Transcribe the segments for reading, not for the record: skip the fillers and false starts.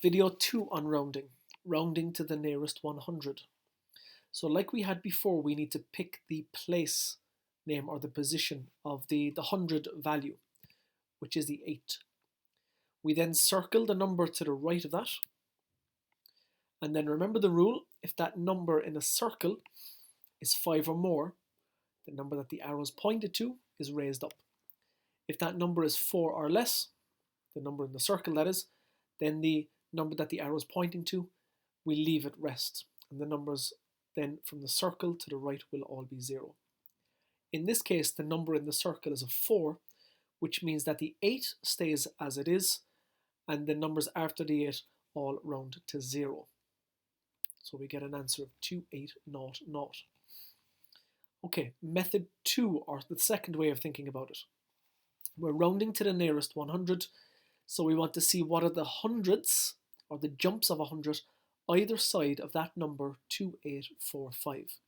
Video 2 on rounding, rounding to the nearest 100. So like we had before, we need to pick the place name or the position of the 100 value, which is the 8. We then circle the number to the right of that. And then remember the rule, if that number in a circle is 5 or more, the number that the arrow is pointed to is raised up. If that number is 4 or less, the number in the circle that is, then the number that the arrow is pointing to, we leave it rest. And the numbers then from the circle to the right will all be 0. In this case, the number in the circle is a 4, which means that the 8 stays as it is, and the numbers after the 8 all round to 0. So we get an answer of 2800. Okay, method 2, or the second way of thinking about it. We're rounding to the nearest 100, so we want to see what are the hundreds, or the jumps of 100, either side of that number 2845.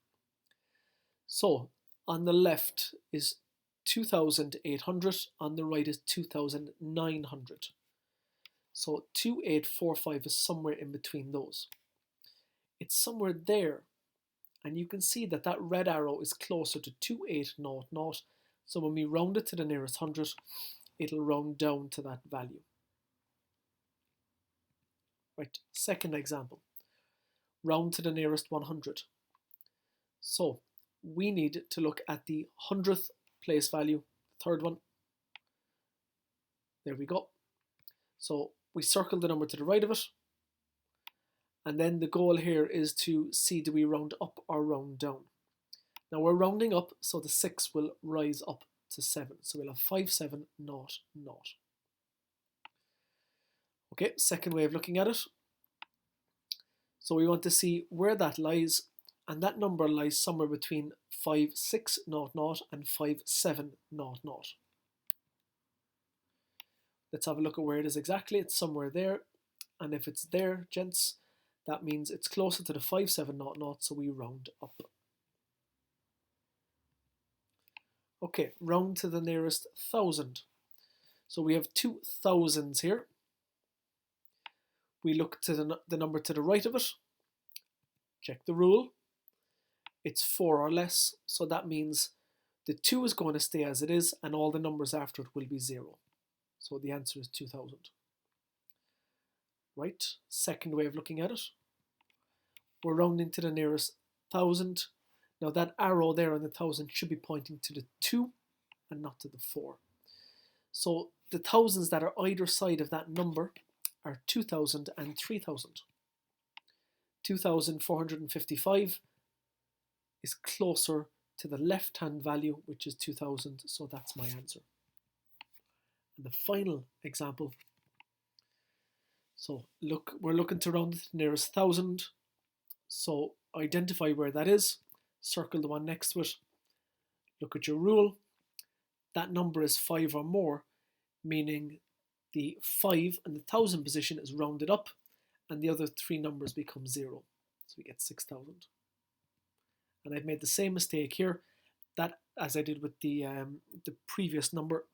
So, on the left is 2800, on the right is 2900. So 2845 is somewhere in between those. It's somewhere there, and you can see that that red arrow is closer to 2800, so when we round it to the nearest 100, it'll round down to that value. Right, second example, round to the nearest 100. So we need to look at the 100th place value, third one. There we go. So we circle the number to the right of it, and then the goal here is to see, do we round up or round down? Now we're rounding up, so the 6 will rise up to 7. So we'll have 5700. Okay, second way of looking at it. So we want to see where that lies, and that number lies somewhere between 5600 and 5700. Let's have a look at where it is exactly. It's somewhere there, and if it's there, gents, that means it's closer to the 5700, so we round up. Okay, round to the nearest 1000. So we have 2 thousands here. We look to the number to the right of it. Check the rule. It's 4 or less, so that means the 2 is going to stay as it is, and all the numbers after it will be 0. So the answer is 2000. Right, second way of looking at it. We're rounding to the nearest 1000. Now that arrow there on the 1000 should be pointing to the 2 and not to the 4. So the thousands that are either side of that number are 2000 and 3000. 2455 is closer to the left-hand value, which is 2000, so that's my answer. And the final example. So look, we're looking to round the nearest 1000. So identify where that is, circle the one next to it, look at your rule. That number is 5 or more, meaning the 5 and the 1000 position is rounded up, and the other 3 numbers become 0. So we get 6000. And I've made the same mistake here, that as I did with the previous number,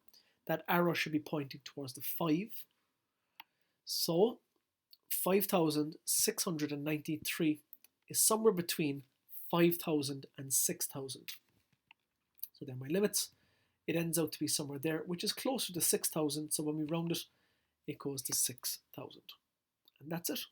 that arrow should be pointing towards the 5. So 5693 is somewhere between 5000 and 6000. So they're my limits. It ends out to be somewhere there, which is closer to 6000. So when we round it, it goes to 6000. And that's it.